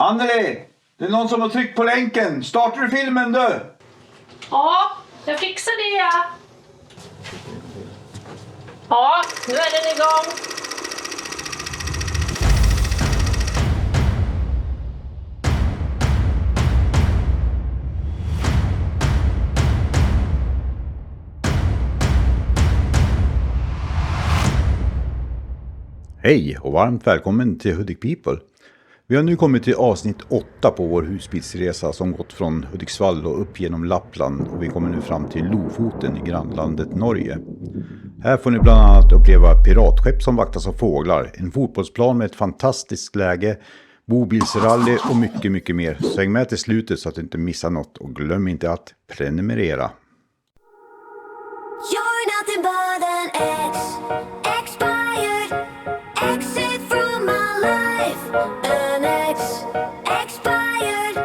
Anneli, det är någon som har tryckt på länken. Startar du filmen du? Ja, jag fixar det. Ja, nu är den igång. Hej och varmt välkommen till Hudik People. Vi har nu kommit till avsnitt 8 på vår husbilsresa som gått från Hudiksvall och upp genom Lappland och vi kommer nu fram till Lofoten i grannlandet Norge. Här får ni bland annat uppleva piratskepp som vaktas av fåglar, en fotbollsplan med ett fantastiskt läge, bobilsrally och mycket mer. Så häng med till slutet så att du inte missar något och glöm inte att prenumerera. You're nothing but an ex, expired, exit from my life. An ex, expired,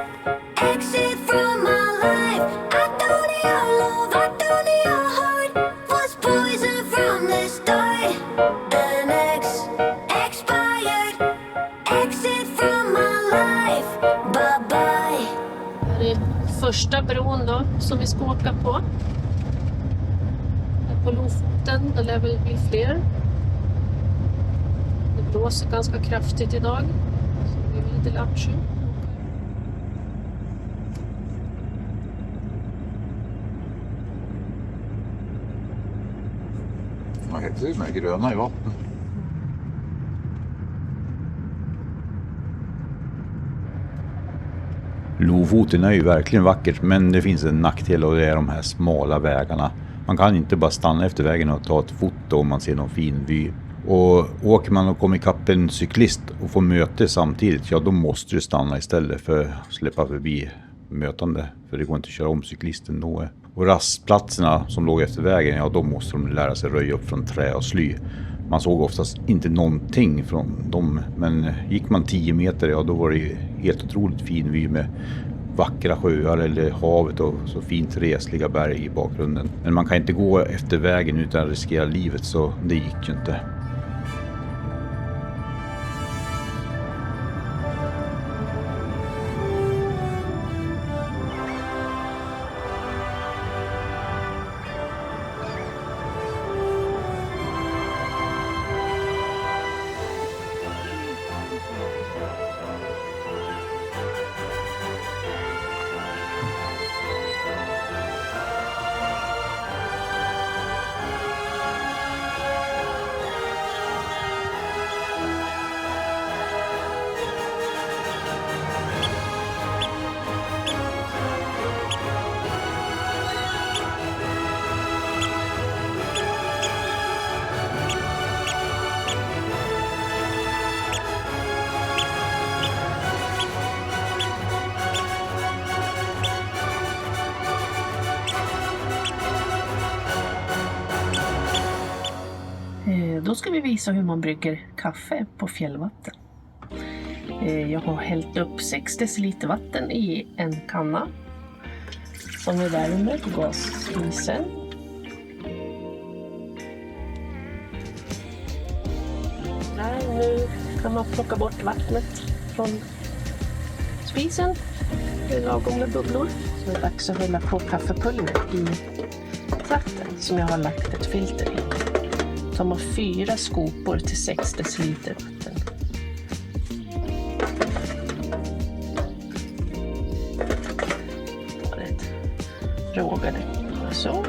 exit from my life. I don't need your love, I don't need your heart. Was poison from the start. An ex, expired, exit from my life. Bye bye. Det är första bron då som vi ska åka på. På Lofoten, det lär väl bli fler. Det blåser ganska kraftigt idag. Så vi är lite lattjo. Vad heter det med gröna i vatten? Lofoten är ju verkligen vackert, men det finns en nackdel och det är de här smala vägarna. Man kan inte bara stanna efter vägen och ta ett foto om man ser någon fin vy. Och åker man och kommer ikapp en cyklist och får möte samtidigt, ja då måste du stanna istället för att släppa förbi mötande. För det går inte att köra om cyklisten då. Och rastplatserna som låg efter vägen, ja då måste de lära sig röja upp från trä och sly. Man såg oftast inte någonting från dem, men gick man 10 meter, ja då var det ju helt otroligt fin vy med vackra sjöar eller havet och så fint resliga berg i bakgrunden. Men man kan inte gå efter vägen utan att riskera livet, så det gick ju inte. Då ska vi visa hur man brygger kaffe på fjällvatten. Jag har hällt upp 6 deciliter vatten i en kanna som vi värmer på gasspisen. Nu kan man plocka bort vattnet från spisen. Det är lagom med bubblor. Så det är dags att hälla på kaffepulver i trakten som jag har lagt ett filter i. Som har 4 skopor till 6 deciliter vatten. Rågar det. Så.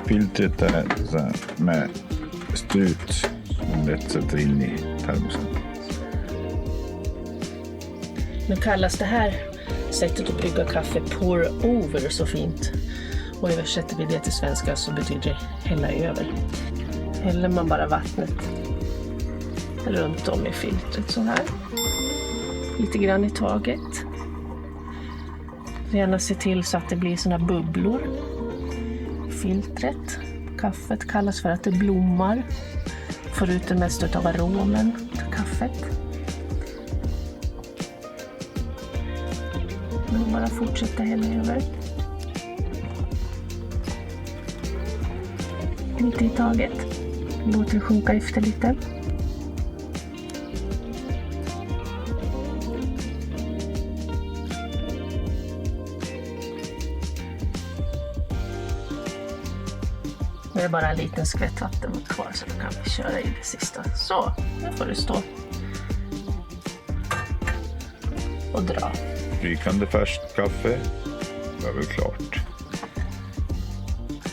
Filtret är så här med strut som lätt sätter in i termosen. Nu kallas det här sättet att brygga kaffe pour over så fint. Och översätter vi det till svenska så betyder det hälla över. Häller man bara vattnet runt om i filtret så här. Lite grann i taget. Gärna se till så att det blir såna bubblor i filtret. Kaffet kallas för att det blommar. Får ut det mesta av aromen till kaffet. Men bara fortsätta hälla över. Lite i taget. Låt det sjunka efter lite. Nu är det bara en liten skvätt vatten kvar så då kan vi köra i det sista. Så, nu får du stå och dra. Rykande färskt kaffe. Det var väl klart.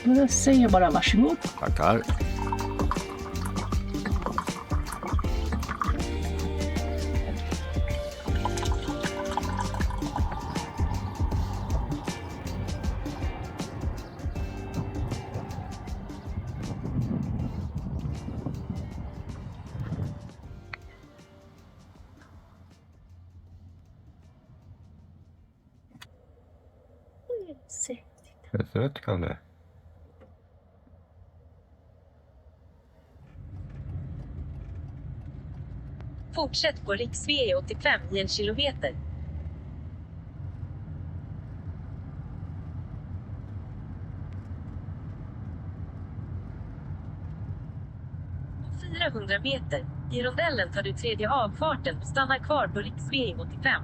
Men jag säger bara varsågod. Tackar. Se. Det är söt, Kalle. Fortsätt på riksväg 85 i 1 kilometer. På 400 meter, i rondellen tar du tredje avfarten och stannar kvar på riksväg 85.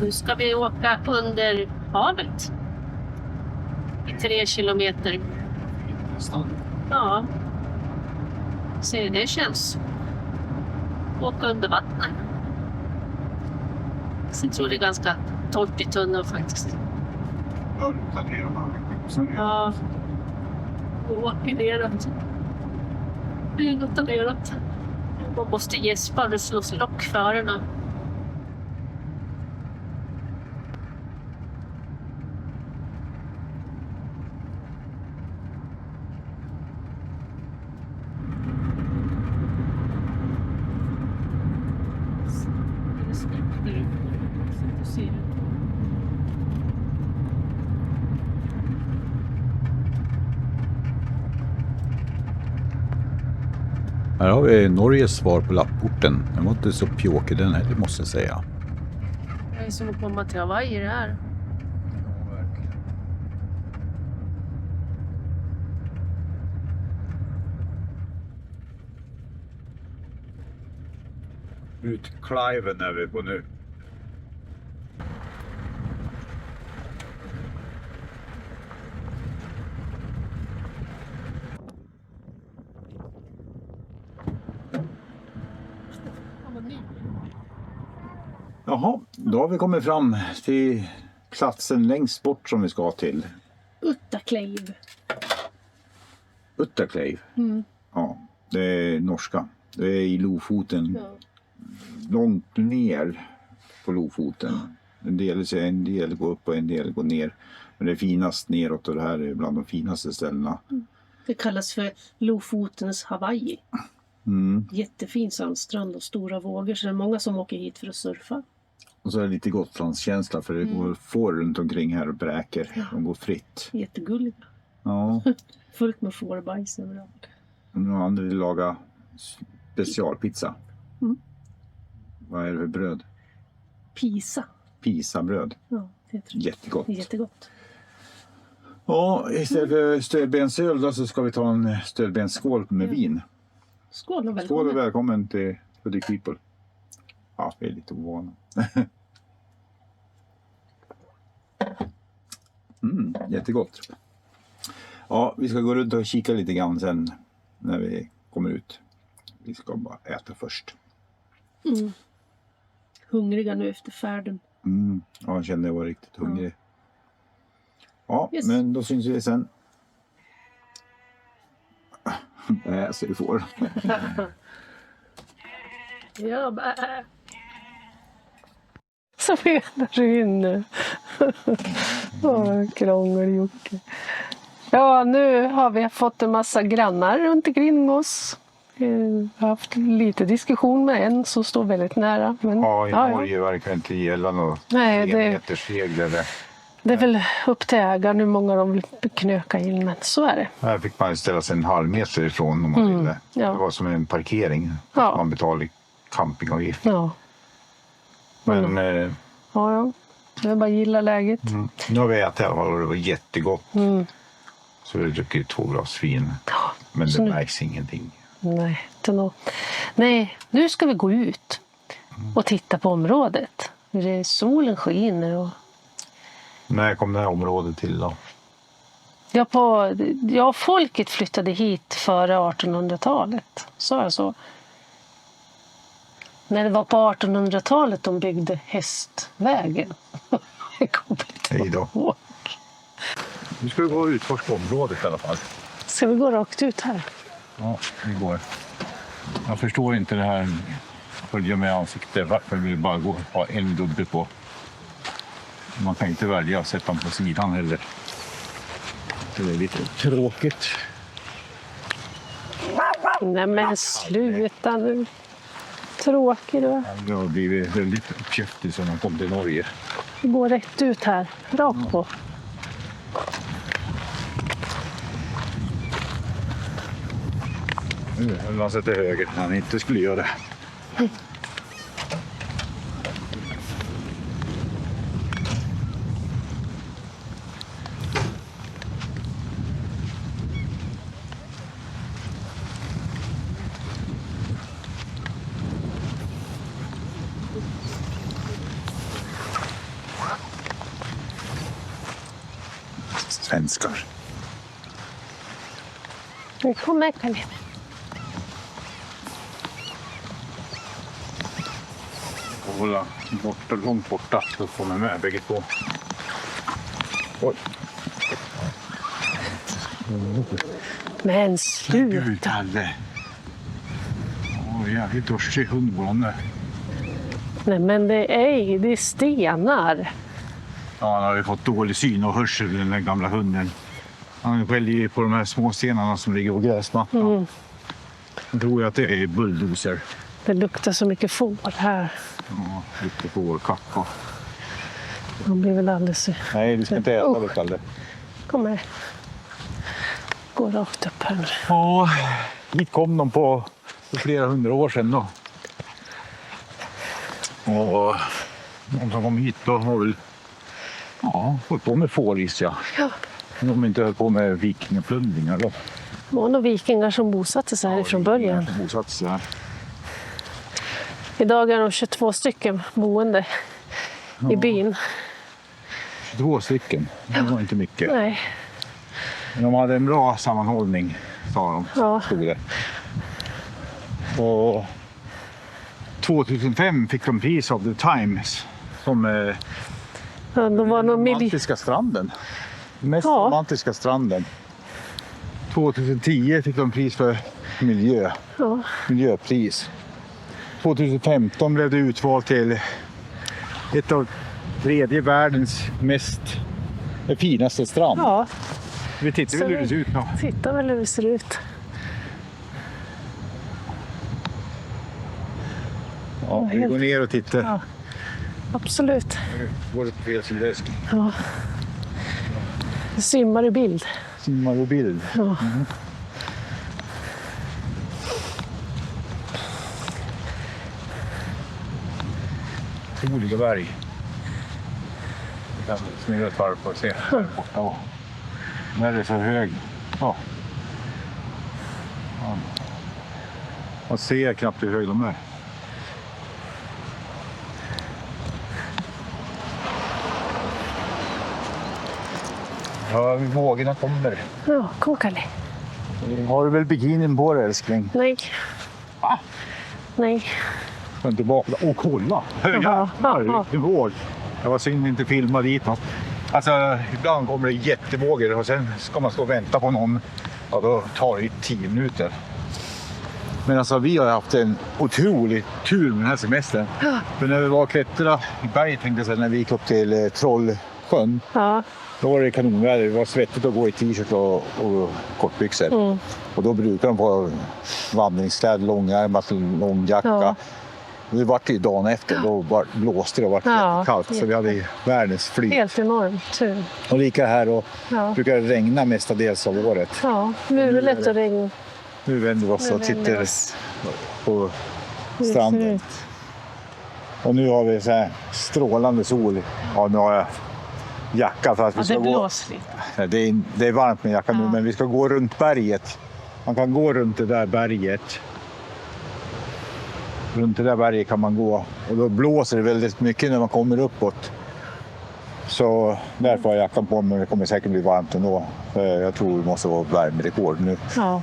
Nu ska vi åka under havet. I 3 kilometer. Ja. Se, det känns. Åka under vattnet. Så jag tror det är ganska torrt i tunneln faktiskt. Ja. Och åker neråt. Neråt och neråt. Man måste gäspa och slå lock för den. Här har vi Norges svar på lapporten. Den var inte så pjåkig den här, det måste jag säga. Det är som att komma till Hawaii det här. Ut Cliven är vi på nu. Jaha, då har vi kommit fram till platsen längst bort som vi ska till. Uttakleiv. Uttakleiv. Ja, det är norska. Det är i Lofoten. Ja. Långt ner på Lofoten. En del går upp och en del går ner. Men det är finast neråt och det här är bland de finaste ställena. Det kallas för Lofotens Hawaii. Jättefin sandstrand och stora vågor, så det är många som åker hit för att surfa. Och så är det lite Gotlandskänsla för det går får runt omkring här och bräker. De går fritt. Jättegulliga. Ja. Fullt med fårbajs överallt. Och någon annan vill laga specialpizza. Vad är det för bröd? Pisabröd. Ja, det heter det. Jättegott. Jättegott. Ja, istället för stödbensöl då så ska vi ta en stödbensskål med vin. Skål och välkommen. Skål och välkommen till Hoodie People. Ja, vi är lite ovana. Jättegott. Ja, vi ska gå runt och kika lite grann sen när vi kommer ut. Vi ska bara äta först. Hungriga nu efter färden. Ja, jag kände jag var riktigt hungrig. Ja, Yes. men då syns vi sen. Så du får. Ja, så menar du in nu. Krångel-Jocke. Ja, nu har vi fått en massa grannar runt omkring oss. Vi har haft lite diskussion med en som står väldigt nära. Men, Ja, i Norge verkar inte gälla några metersregler. Det är väl upp till ägaren hur många de vill knöka in, men så är det. Här fick man ställa sig en halv meter ifrån om man ville. ja. Det var som en parkering. Ja. Man betalade campingavgift. Ja, Men ja. Det är bara att gilla läget. nu har vi ätit i alla fall och det var jättegott. Så vi druckit 2 glas vin. Ja, Men så det nu- märks ingenting. Nej, inte nå. Nej, nu ska vi gå ut och titta på området. Hur det är, solen skiner och När kom det här området till då? folket flyttade hit före 1800-talet. Så är så. När det var på 1800-talet de byggde hästvägen. Jag kommer inte Hej då. ihåg. Nu ska vi gå och utforska området i alla fall. Ska vi gå rakt ut här? Ja, vi går. Jag förstår inte det här följa med ansiktet. Varför vill bara gå ha en dubbe på? Man kan inte välja att sätta den på sidan heller. Det är lite tråkigt. Nej men sluta nu. Tråkig du. Jag har blivit väldigt uppkäftig sedan jag kom till Norge. Vi går rätt ut här. Rakt på. Nu höll han sig till höger när han inte skulle göra det. Svenskar. Nu kommer Kalle. Hålla borta, långt borta så kommer med bägge två. Oj. Men Gud, sluta. Kalle. Jävligt törstig hund var han. Nej men det är stenar. Ja, han har ju fått dålig syn och hörsel, den där gamla hunden. Han skäller ju på de här små stenarna som ligger på gräsmattan. Jag tror att det är bulldozer. Det luktar så mycket får här. Ja, lite på vår kappa. De blir väl alldeles... Nej, du ska inte äta det, Kalle. Kom här. Gå rakt upp här nu. Ja, hit kom de på för flera 100 år sedan då. Och de som kom hit då har väl hållit på med fåris, ja. Ja. De inte höll på med vikingaplundringar då. Det var nog vikingar som bosatte sig här från början. Som bosatte sig här. Idag är de 22 stycken boende i byn. 22 stycken, det var inte mycket. Nej, Men de hade en bra sammanhållning, sa de. Ja. Stod det. Och 2005 fick de pris av The Times som ja, de var nog romantiska stranden. Mest Ja. romantiska stranden. 2010 fick de pris för miljöpris. 2015 blev det utvalt till ett av tredje världens finaste strand. Ja, Vi tittar så väl hur det ser ut då. titta väl hur det ser ut. Ja, vi går ner och tittar. Ja. Absolut. Nu går det på fel sida. Ja. Det simmar i bild. Simmar och bild. Ja. Olika berg. Vi kan snurra ett varv på och se här borta. Och när det är så hög. Ja. Man ser knappt hur hög de är. Ja, vågorna kommer. Ja, kom Kalle. Har du väl bikinin på dig, älskling? Nej. Va? Nej. Jag inte bakla. Åh, kolla! Jävlar, vilken våg. Jag var synd inte filma dit något. Alltså, ibland kommer det jättevågor och sen ska man stå och vänta på någon. Ja, då tar det 10 minuter. Men alltså, vi har haft en otrolig tur med den här semestern. För när vi var och klättrade i berget, tänkte jag säga, när vi gick upp till Trollsjön. Ja. Då var det kanonväder. Det var svettigt att gå i t-shirt och kortbyxor. Och då brukar de få vandringskläder, långärmat, lång jacka. Ja. Det var det dagen efter. Då blåste det och var jättekallt. Så vi hade världens flyt. Helt enormt tur. Och lika här och Ja. brukar det regna mestadels av året. Ja, nu är det lätt att regna. Nu vänder vi oss Nu och vänder vi tittar oss. på Hur ser det stranden. ut? Och nu har vi så här strålande sol. Ja, nu har jag jacka för att vi Ja, ska det gå. blåser lite. Det är varmt med jackan nu, Ja. men vi ska gå runt berget. Man kan gå runt det där berget. Runt det där berget kan man gå. Och då blåser det väldigt mycket när man kommer uppåt. Så därför har jag jackan på mig, men det kommer säkert bli varmt ändå. Jag tror det måste vara värmerekord nu. Ja.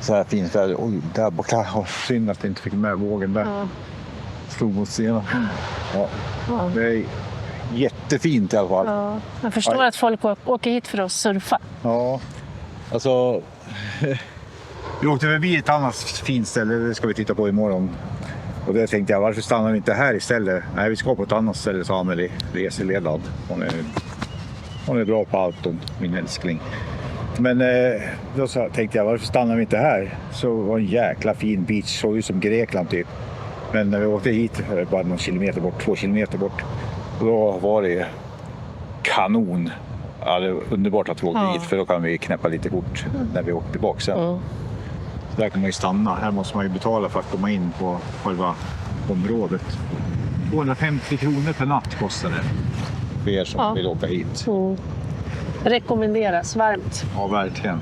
Så här fint väder. Oj, där borta. Synd att jag inte fick med vågen där. Ja. Slog mot stenen. Ja. Ja. Det är jättefint i alla fall. Ja. Jag förstår att folk åker hit för att surfa. Ja, alltså... Vi åkte förbi ett annat fint ställe, det ska vi titta på imorgon. Och där tänkte jag, varför stannar vi inte här istället? Nej, vi ska på ett annat ställe, sa Amelie, reseledad. Hon är bra på allt, min älskling. Men då tänkte jag, varför stannar vi inte här? Så var en jäkla fin beach, såg ut som Grekland typ. Men när vi åkte hit, bara någon kilometer bort, 2 kilometer bort. Och då var det kanon. Ja, det är underbart att vi åkte hit, för då kan vi knäppa lite kort när vi åker tillbaka sen. Så där kan man ju stanna. Här måste man ju betala för att komma in på själva området. 250 kronor per natt kostar det. För er som vill åka hit. Rekommenderas varmt. Ja, verkligen.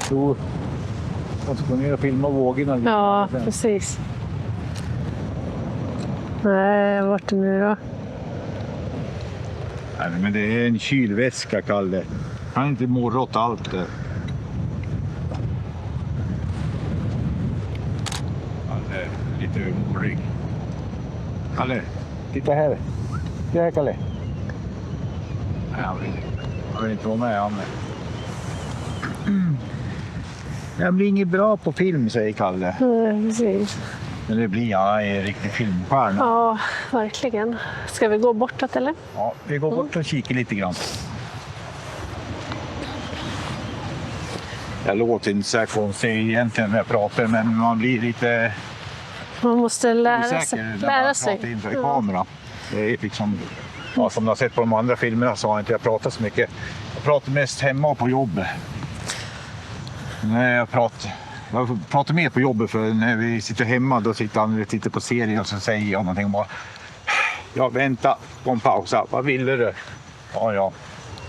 Så jag ska gå ner och filma vågorna. Ja, precis. Nej, vart är nu då? Nej, men det är en kylväska, Kalle. Kan inte morra åt allt det. Kalle, lite övermorig. Kalle, titta här. Titta här, Kalle. Nej, jag vill inte vara med, Anne. Jag blir inget bra på film, säger Kalle. Precis. Men det blir jag en riktig filmstjärna. Ja, verkligen. Ska vi gå bortåt eller? Ja, vi går bort och kikar lite grann. Jag låter inte så här konstigt egentligen när jag pratar, men man blir lite Man måste lära osäker sig. när Lära man sig. pratar inför kameran. Det är liksom, ja, som du har sett på de andra filmerna så har inte jag pratat så mycket. Jag pratar mest hemma och på jobbet. Jag pratar mer på jobbet, för när vi sitter hemma då sitter han och tittar på serien och så säger jag någonting och bara, ja, vänta på en pausa, vad ville du? Ja,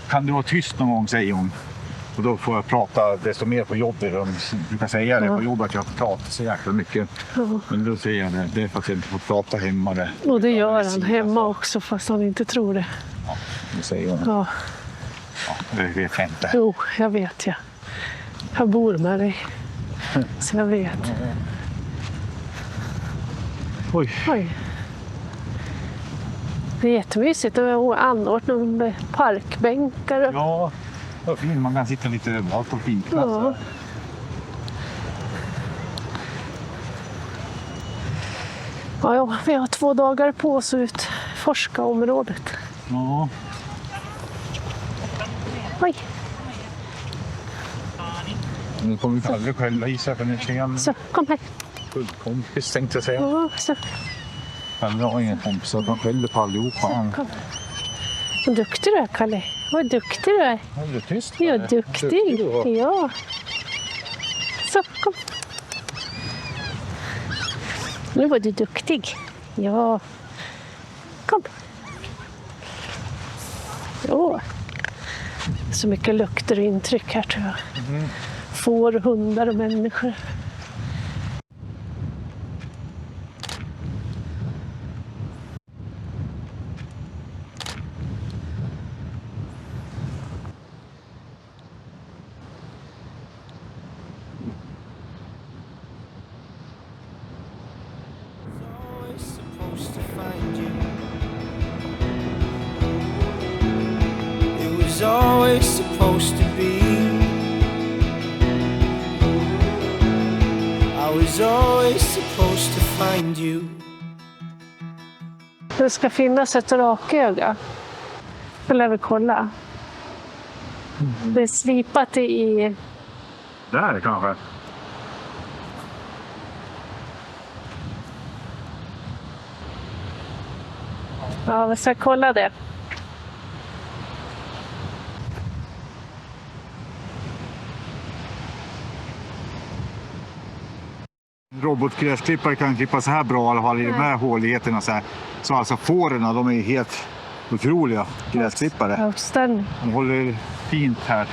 kan du vara tyst någon gång, säger hon. Och då får jag prata desto mer på jobbet. De brukar säga det på jobbet att jag pratar så jäkla mycket. Ja. Men då säger jag det är för att jag inte får prata hemma. Det. Och det gör han hemma också fast han inte tror det. Det säger hon. Ja. Ja, det vet jag inte. Jo, jag vet ja. Jag bor med dig. Så jag vet. Oj. Oj. Det är jättemysigt att anordna med parkbänkar. Ja, vad fint. Man kan sitta lite överallt och fika. Ja. Ja, vi har 2 dagar på oss att utforska området. Ja. Oj, Nu kommer vi aldrig själva i sig för nu ser jag så kom här. en kompis tänkte jag säga. Ja, så, Han har ingen kompis så han skäller på allihopa. Han kom. Vad duktig du är, Kalle. Vad duktig du är. är lite tyst. Ja, du duktig. var. Ja. Så, kom. Nu var du duktig. Ja. Kom. Ja. Så mycket lukter och intryck här tror jag. Får, hundar och människor. Supposed to find you. It was always supposed to be. I was always supposed to find you. Det ska finnas ett raköga. Det lär vi kolla. Det är slipat i... Där kanske. Ja, vi ska kolla det. Robotgräsklippare kan klippa så här bra i alla fall i de här håligheterna. Så alltså fårorna, de är helt otroliga gräsklippare. Outstanding. De håller fint här.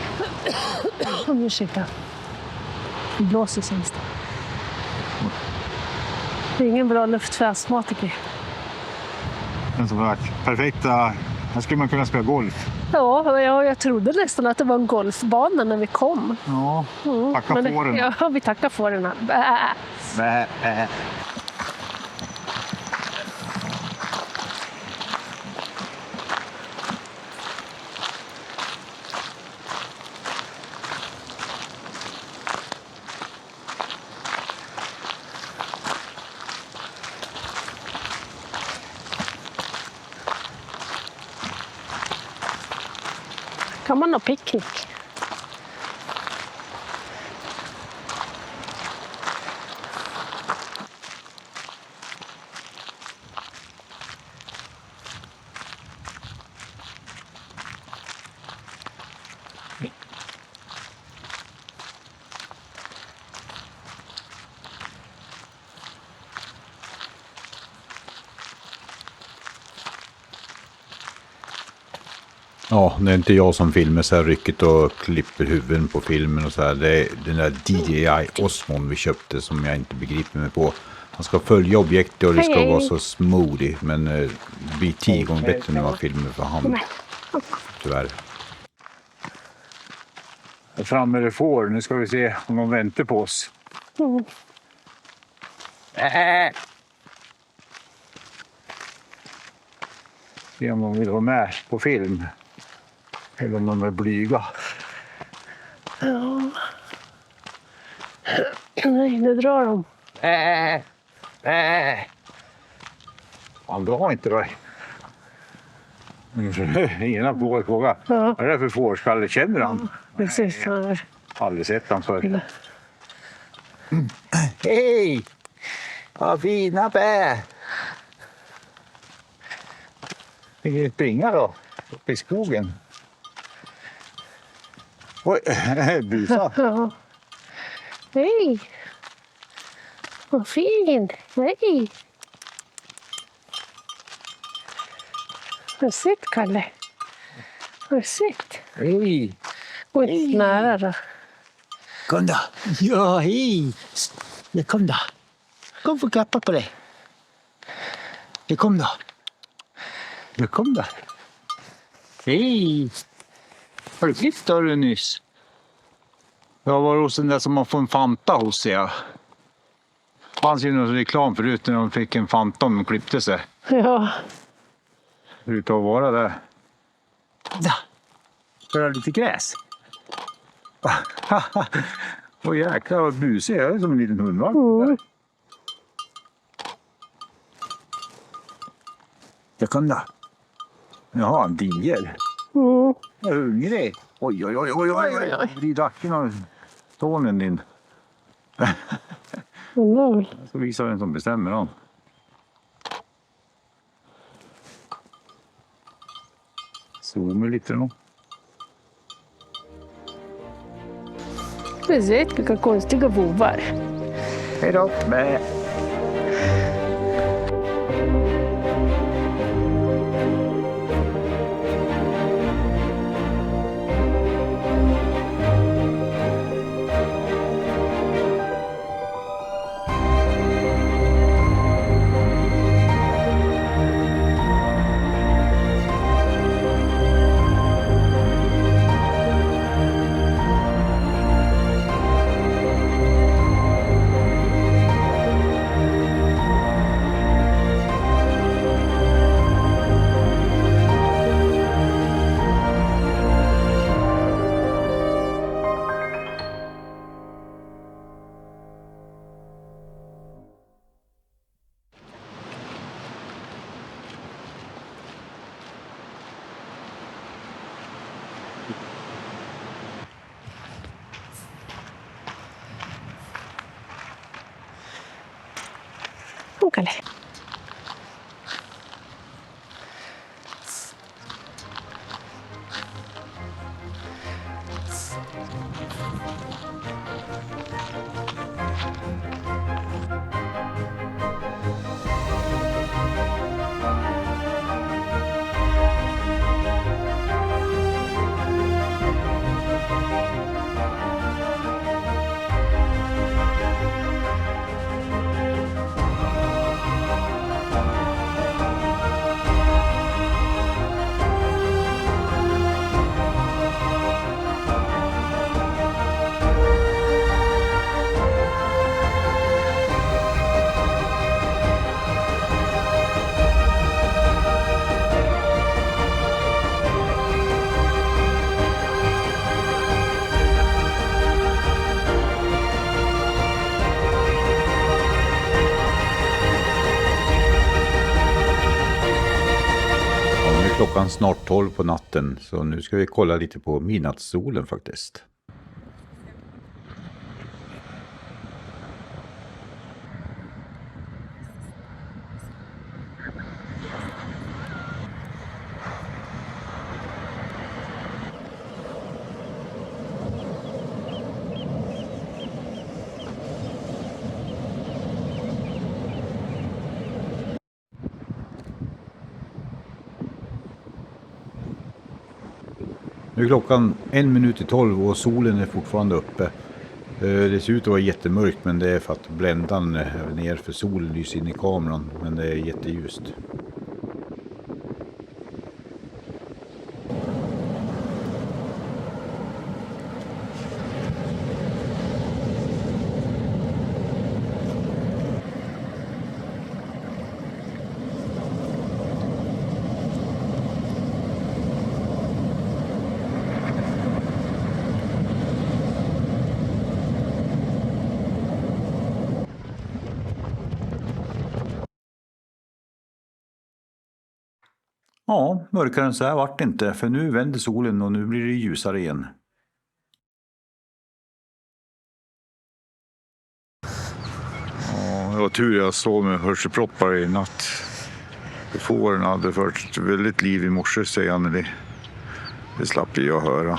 Ursäkta. Det blåser sämst. Det är ingen bra luft för astmatiker. Men som sagt, perfekta. Här skulle man kunna spela golf. Ja, jag trodde nästan att det var en golfbana när vi kom. Ja, tacka Men fåren. ja, vi tackar fåren. Kan man ha picknick? Ja, det är inte jag som filmar så här ryckigt och klipper huvuden på filmen och så här. Det är den där DJI Osmon vi köpte som jag inte begriper mig på. Man ska följa objektet och det ska vara så smoothie, men det blir 10 gånger bättre när man filmar för hand. Tyvärr. Framme är det får. Nu ska vi se om de väntar på oss. Se om de vill vara med på film. Eller om de är blyga. Ja. Nej, nu drar de. Han drar inte då. Ena fråga. Ja. Vad är det för fårskalle? Känner han? Precis. Här. Aldrig sett han förr. Hej! Vad fina bär! Vill ni springa då? Uppe i skogen? Oj, busa. Ja. Hej! Vad fin! Hej! Har du sett, Kalle? Har du sett? Hej! Oj, nära då. Kom då. Ja, hej. Ja, kom då. Kom för klappa på dig. Ja, kom då. Ja, kom då. Hej. Har du klippt dörren nyss? Jag var hos den där som man får en Fanta hos sig. Det fanns ju någon reklam förut när de fick en Fanta om de klippte sig. Ja. Hur det att vara där. Där. Får lite gräs. Åh jäklar vad busig jag är som en liten hundvalp. Mm. Jag kan då. Jaha, en diger. Mm. Jag är hungrig. Oj, oj, oj, oj, oj, oj. Vrid acken av sonen din. Mm. Så visar vem som bestämmer dem. Zoomar lite då. Precis, vilka konstiga vovar. Hej då. Bä. Kalle. Klockan snart 12 på natten, så nu ska vi kolla lite på midnattssolen faktiskt. Nu är klockan 11:55 och solen är fortfarande uppe. Det ser ut att vara jättemörkt, men det är för att bländan är ner, för solen lyser in i kameran, men det är jätteljust. Ja, mörkare än så här vart det inte, för nu vänder solen och nu blir det ljusare igen. Ja, det var tur jag sov med hörselproppar i natt. Fåren hade fört väldigt liv i morse, säger Anneli. Det slapp jag höra.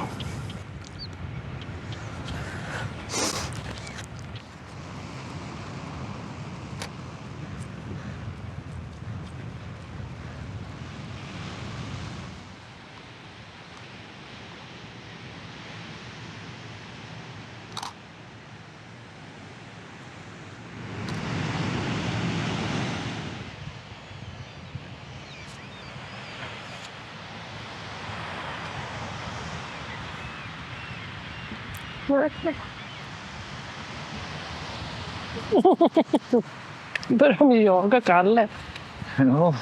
Verkligen. Börjar de ju jaga Kalle. Ja.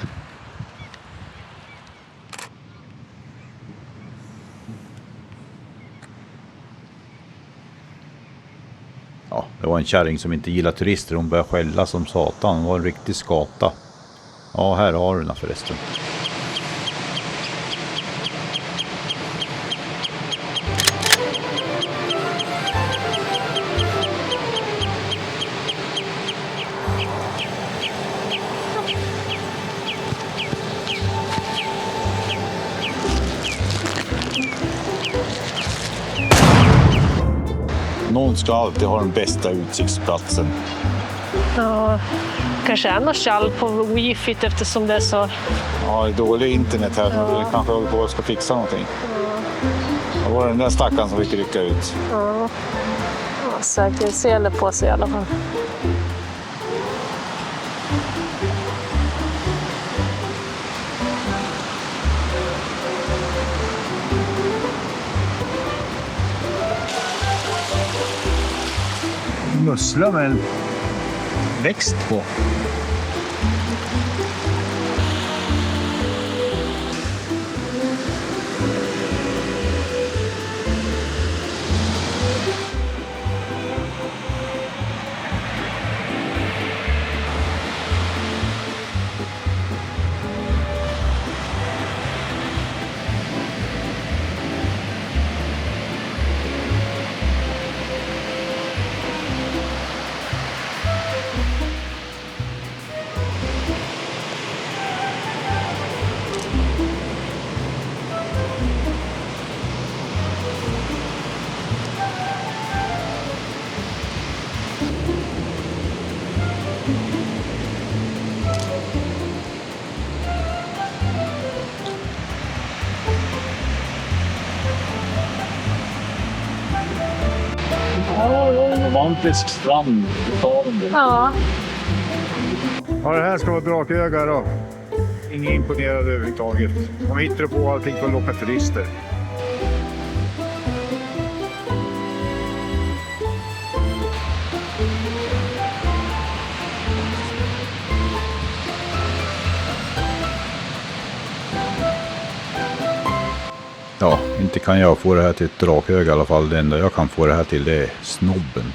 Ja, det var en kärring som inte gillar turister. Hon började skälla som satan. Hon var en riktig skata. Ja, här har du den förresten. Någon ska alltid ha den bästa utsiktsplatsen. Ja, kanske är något kall på wifi eftersom det är så... Ja, det är dåligt internet här. Ja. Vi kanske håller på att ska fixa någonting. Ja. Det var den där stackaren som fick rycka ut. Ja, säkerhetssele på sig i alla fall. Mussla med en växt på. Romantisk strand. Ja. Ja, det här ska vara Draköga då. Ingen imponerad överhuvudtaget. De hittar på allting för att locka turister. Ja, inte kan jag få det här till ett Draköga i alla fall. Det enda jag kan få det här till det är snobben.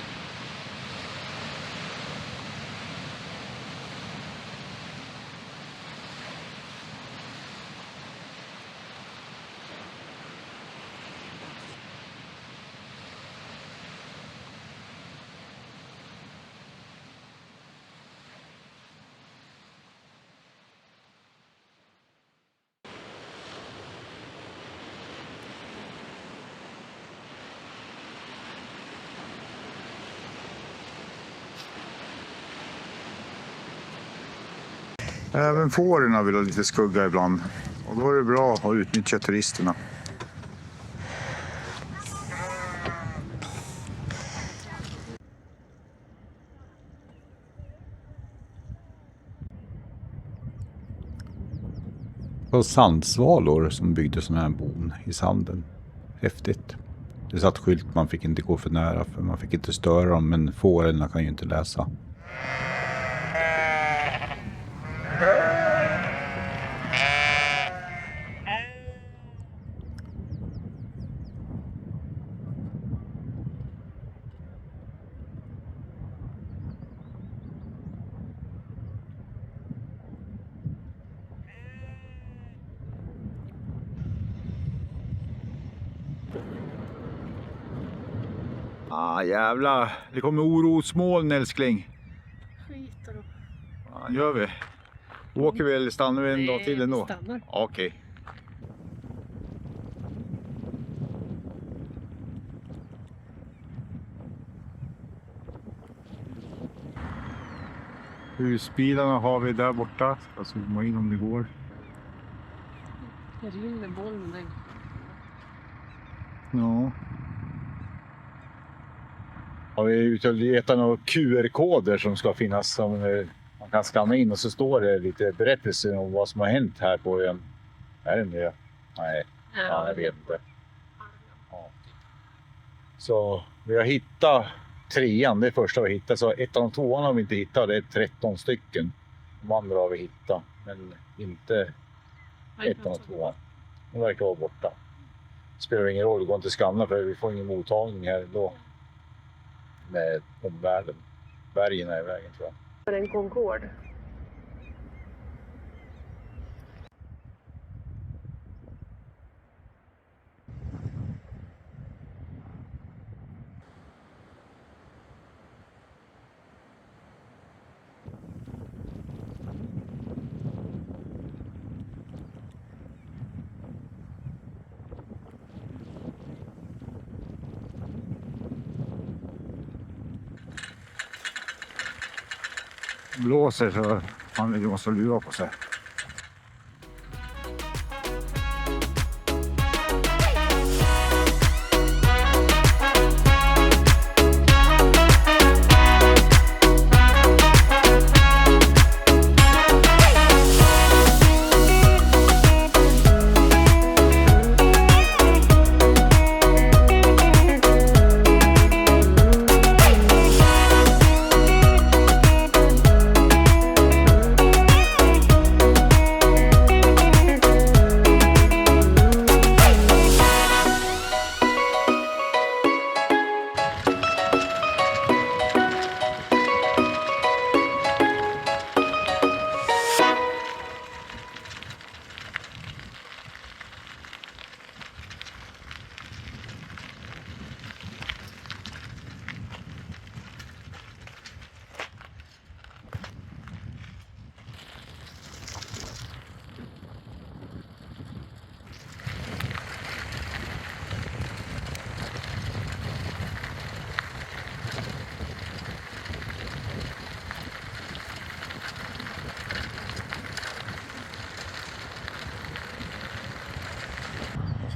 Även fåren vill ha lite skugga ibland. Och då är det bra att utnyttja turisterna. Det var sandsvalor som byggde sån här bon i sanden. Häftigt. Det satt skylt, man fick inte gå för nära för man fick inte störa dem, men fårarna kan ju inte läsa. Ah, jävlar. Det kommer orosmoln, älskling. Skiter då. Ja, gör vi. Åker vi eller stannar vi en dag till ändå? Stannar. Okej. Husbilarna har vi där borta. Ska zooma in om det går. Det rinner bollen. Ja. Har vi ute och letat några QR-koder som ska finnas som man kan skanna in och så står det lite berättelser om vad som har hänt här på ön. Är det det? Nej, ja, jag vet inte. Ja. Så Vi har hittat 3:an, det är första vi hittat. Så 1 och 2:an har vi inte hittat, det är 13 stycken. De andra har vi hittat, men inte 1 och 2:an. De verkar vara borta. Det spelar ingen roll, det går inte att skanna för vi får ingen mottagning här då. Med omvärlden. Bergen är i vägen tror jag. En Concorde. Blåser så man måste lura på sig.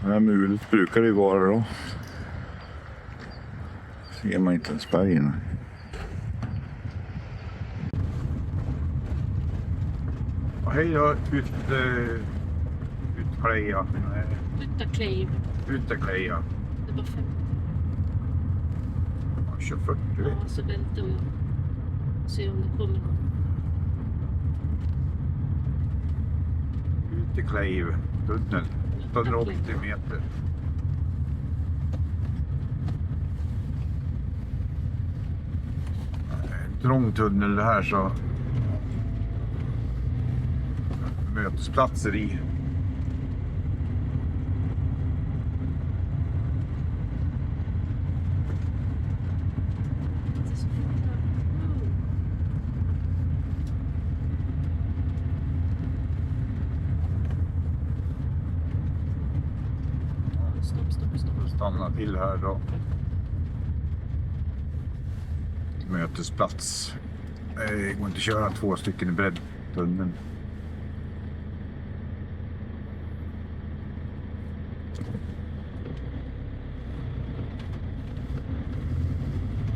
Så här mulet brukar det ju vara då. Ser man inte ens bergen. Hej då, Utkleja. Utakleiv. Utakleja. Det var 5. 24. Ja, så väntar vi och se om det kommer någon. Utkleja. Tunnel. 180 meter. En trång tunnel det här så. Mötesplatser i. Stopp. Stanna till här då. Mötesplats. Det går inte att köra 2 stycken i breddtunneln.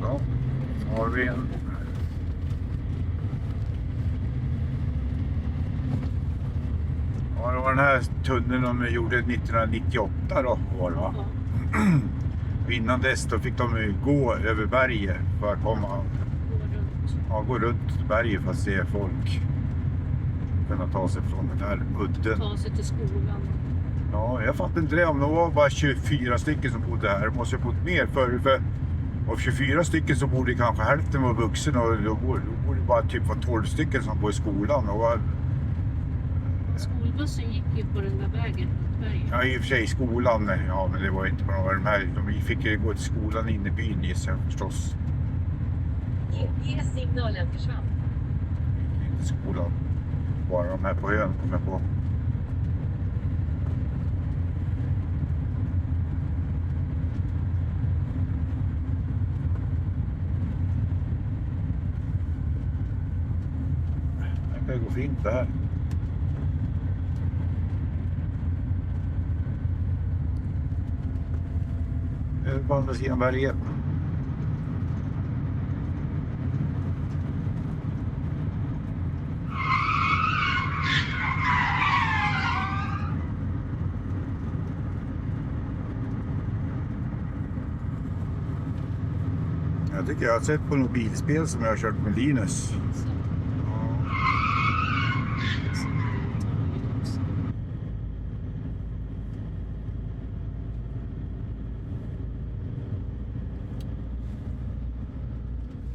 Ja, så har vi en. Ja, det var den här tunneln de gjorde 1998 då var det va? Innan dess då fick de gå över berget för att gå runt berget för att se folk kunna ta sig från den här udden. Ta sig till skolan. Ja, jag fattar inte det. Om det var bara 24 stycken som bodde här, måste jag bott mer för av 24 stycken så borde kanske hälften vara vuxen och då borde bara typ vara 12 stycken som bor i skolan. Och Skolbussen gick ju på den där vägen. ja, i och för sig skolan, ja men det var inte på några de här. De fick ju gå till skolan inne i byn gissar jag förstås. GPS-signalen försvann. Inte skolan. Bara de här på ön kom jag på. Det kan gå fint det här. På andra sidan berget. Jag tycker jag har sett på något bilspel som jag har kört med Linus.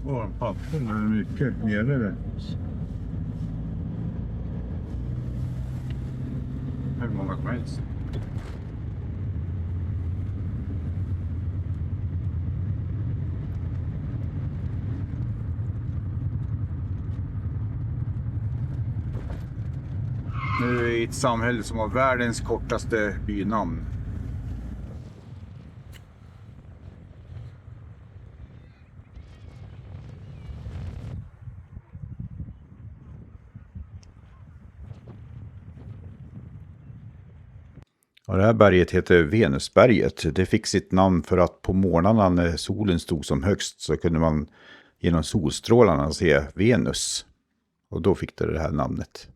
Åh, papper är mycket nere där. Hur många som helst. Nu är vi i ett samhälle som har världens kortaste bynamn. Och det här berget heter Venusberget. Det fick sitt namn för att på morgnarna när solen stod som högst så kunde man genom solstrålarna se Venus. Och då fick det här namnet.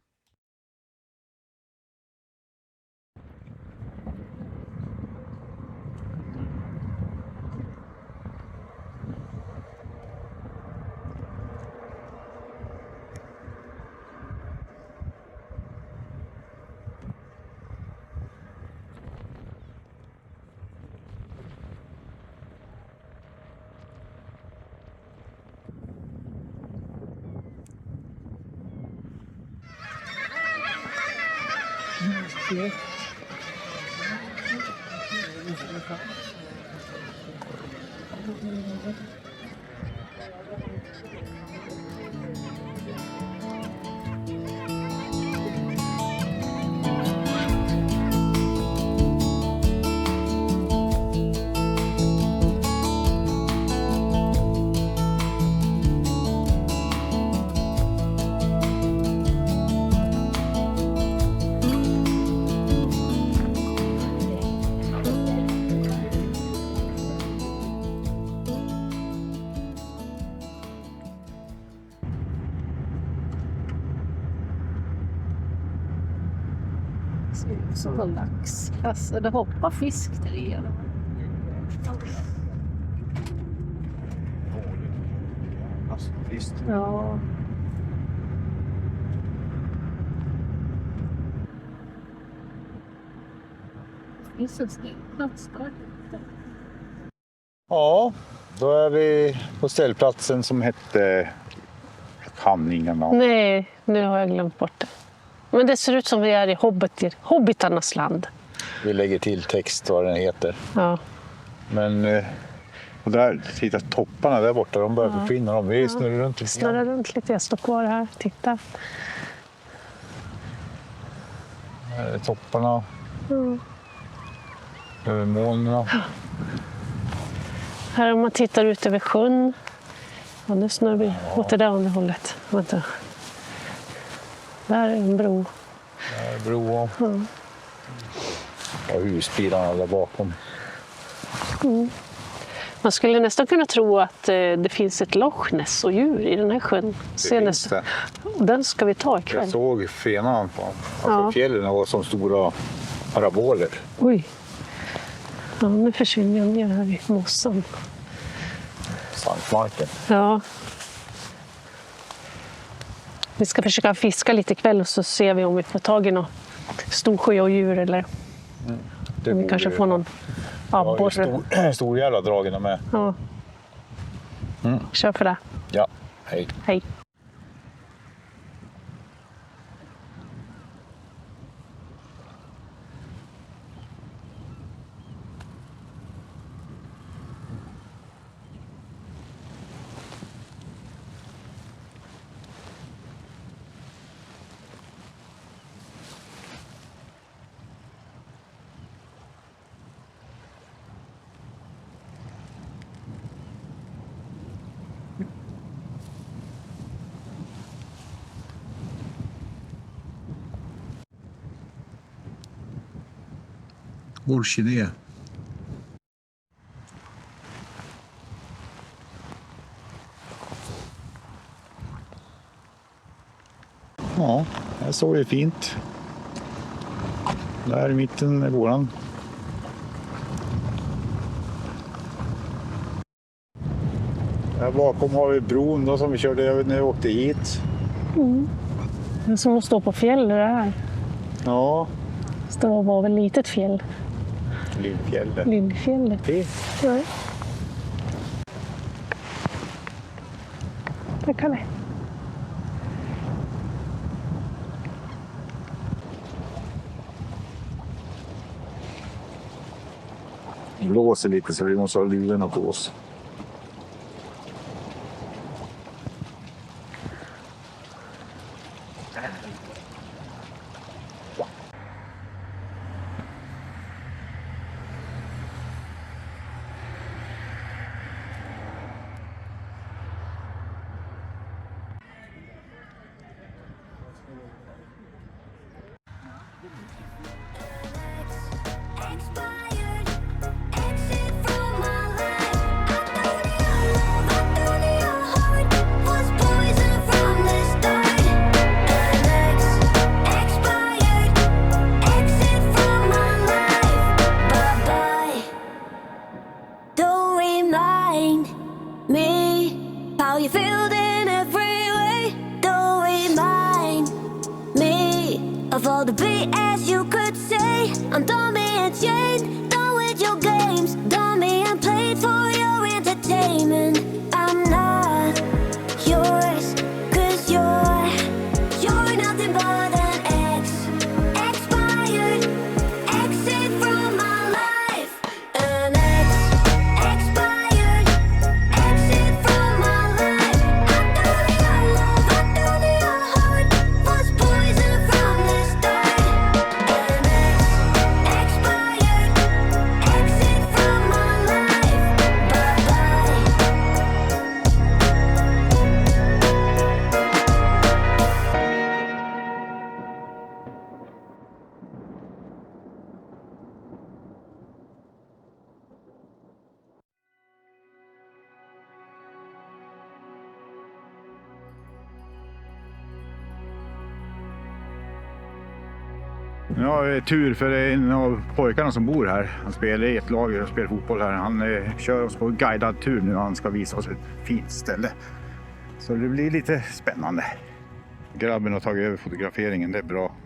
Som en lax. Alltså, det hoppar fisk där igenom. Alltså, visst. Ja. Finns en ställplats där? Ja, då är vi på ställplatsen som hette Hamningarna. Nej, nu har jag glömt bort det. Men det ser ut som vi är i hobbitarnas land. Vi lägger till text vad den heter. Ja. Men och där, titta topparna där borta, de börjar försvinna. Vi snurrar runt lite. Snurrar runt lite, jag står kvar här, titta. Här är topparna. Mm. Över molnen. Här om man tittar ut över sjön. Ja, nu snurrar vi åt det där andra hållet. Vänta. Där är en bro. Där är bro. Och husbilarna där bakom. Mm. Man skulle nästan kunna tro att det finns ett Loch Ness och djur i den här sjön. Det. Och den ska vi ta ikväll. Jag såg fenan på fjällen var som stora paraboler. Oj. Ja, nu försvinner jag ner här i mossan. Sankmarken. Ja. Vi ska försöka fiska lite ikväll och så ser vi om vi får tag i någon stor sjö och djur eller om vi kanske får någon abborre. Stor jävla dragen med. Ja. Kör för det. Ja, hej. Hej. Orkidé. Ja, här såg vi fint. Där i mitten är våran. Här bakom har vi bron då, som vi körde över när vi åkte hit. Det är som att stå på fjäll det här. Ja, Stå var väl litet fjäll. Lillfjället. Lillfjället. Fint. Ja. Det kan det. Det blåser lite så vi måste ha luvorna på oss. Expired, exit from my life. I don't need your heart was poison from the start. Expired, exit from my life. Bye bye. Don't remind me how you feel in every way. Don't remind me of all the BS you could say. I'm done being chained, done with your games, done being played for your entertainment. I'm not yours, 'cause you're nothing but an expired, exit from my life. An expired, exit from my life. I don't need your love, I don't need your heart was poison from the start. An expired, exit from my life. Bye bye. Nu har vi tur för det är en av pojkarna som bor här. Han spelar i ett lag och spelar fotboll här. Han kör oss på guidad tur nu och han ska visa oss ett fint ställe. Så det blir lite spännande. Grabben har tagit över fotograferingen, det är bra.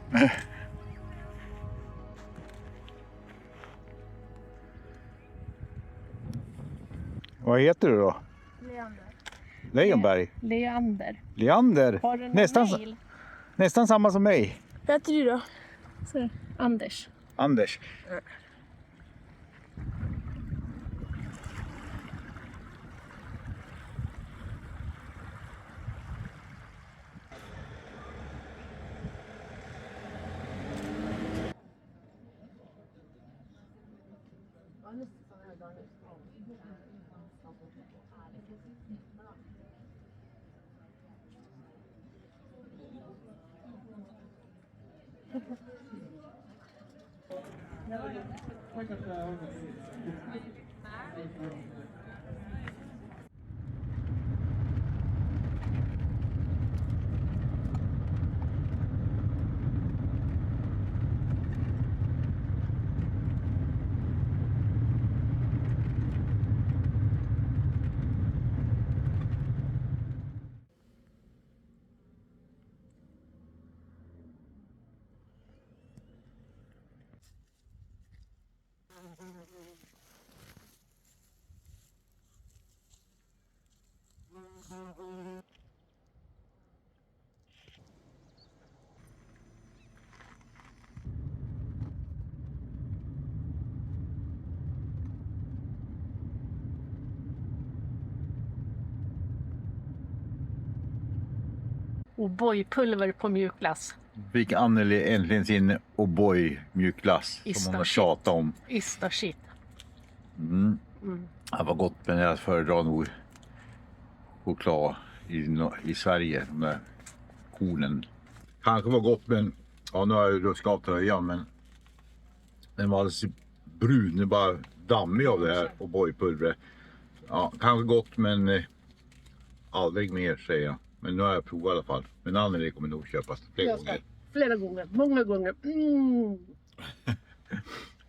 Vad heter du då? Leander. Lejonberg? Leander. Leander? Har du någon mail? Nästan samma som mig. Vad heter du då? Så, Anders. Anders. O'boy-pulver på mjukglass. Fick Anneli äntligen sin O'boy mjukglass som hon har tjatat om. Is the shit. Det var gott, men jag föredrar nog choklad i Sverige. De där kornen. Kanske var gott, men ja, nu har jag ju ruskat av tröjan, men den var alldeles brun. Det bara dammig av det här O'boy-pulvret. Ja, kanske gott, men aldrig mer, säger jag. Men nu har jag provat i alla fall. Men Anneli kommer nog köpas flera gånger. Flera gånger, många gånger.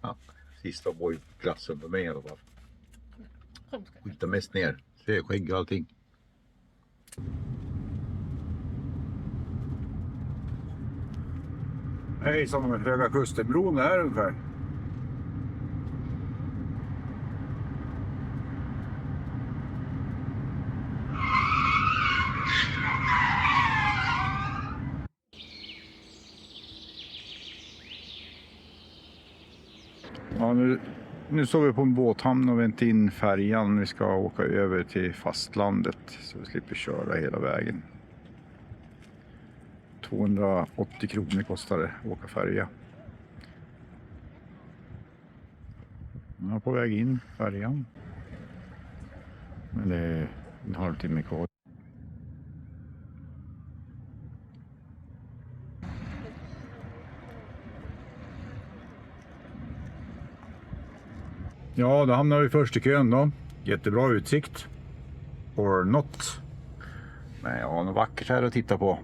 Ja, sista O'boy-glassen för mig i alla fall. Skita mest ner. Se skägg och allting. Hej, som Höga Kustenbron här ungefär. Ja, nu står vi på en båthamn och väntar in färjan. Vi ska åka över till fastlandet så vi slipper köra hela vägen. 280 kronor kostar det att åka färja. Jag är på väg in färjan. Men det är en halvtimme kvar. Ja, då hamnar vi först i kön då. Jättebra utsikt. Or not. Men ja, något vackert här att titta på.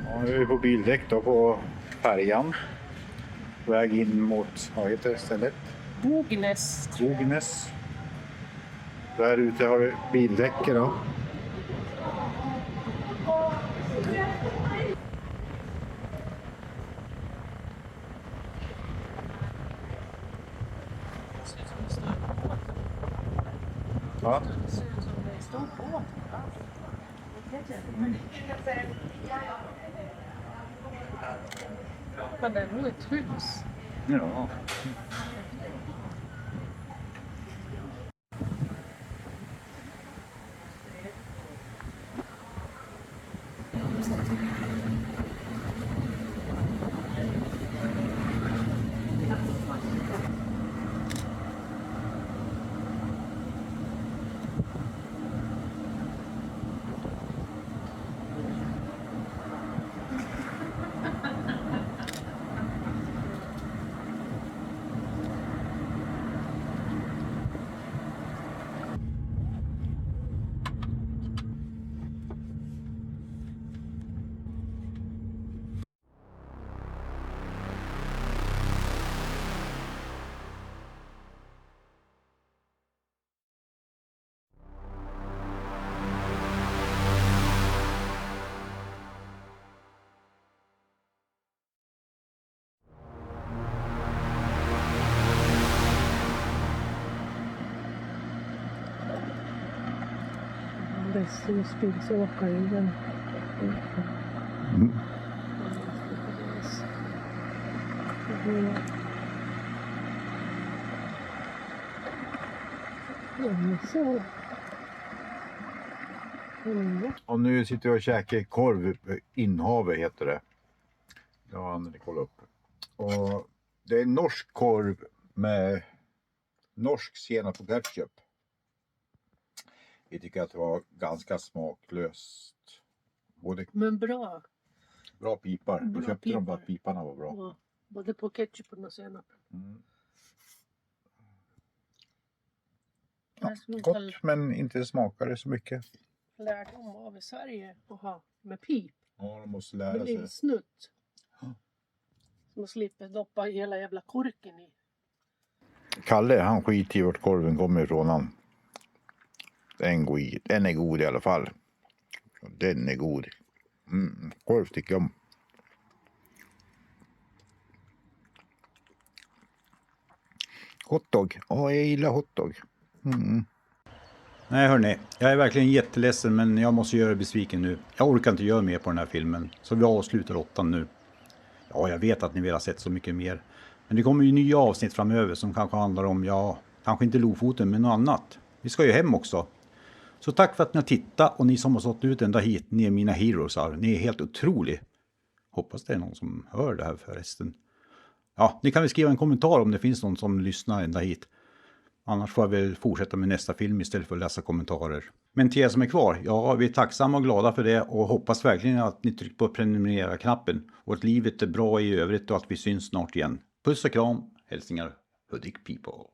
Ja, nu är vi på bildäck då på färjan. Väg in mot, vad heter det stället? Bognes. Bognes. Där ute har vi bildäcken då. Ja. Men det är nog ett hus. Ja. Västerspilsåkare igen. Och nu sitter jag och käkar korv, inhavet heter det. Ja, Anneli kolla upp. Och det är norsk korv med norsk senap och ketchup. Vi tycker att det var ganska smaklöst. Men bra. Bra pipar. Bra Vi köpte pipar. dem för att piparna var bra. Ja, både på ketchupen och senapen. Mm. Ja, Gott, men inte smakar det så mycket. Lärdom av i Sverige att ha med pip. Ja, de måste lära Med sig. linsnutt. Ja. Så man slipper doppa hela jävla korken i. Kalle, han skiter i vart korven kommer ifrån han. Den är god i alla fall. Den är god. Korv tycker jag om. Hotdog. Ja, jag gillar hotdog. Nej hörni, jag är verkligen jätteledsen men jag måste göra besviken nu. Jag orkar inte göra mer på den här filmen. Så vi avslutar 8 nu. Ja, jag vet att ni vill ha sett så mycket mer. Men det kommer ju nya avsnitt framöver som kanske handlar om, ja, kanske inte Lofoten men något annat. Vi ska ju hem också. Så tack för att ni har tittat och ni som har stått ut ända hit, ni är mina heroesar. Ni är helt otroliga. Hoppas det är någon som hör det här förresten. Ja, ni kan väl skriva en kommentar om det finns någon som lyssnar ända hit. Annars får jag väl fortsätta med nästa film istället för att läsa kommentarer. Men till er som är kvar, ja, vi är tacksamma och glada för det och hoppas verkligen att ni trycker på prenumerera-knappen och att livet är bra i övrigt och att vi syns snart igen. Puss och kram, hälsningar, Hudik people.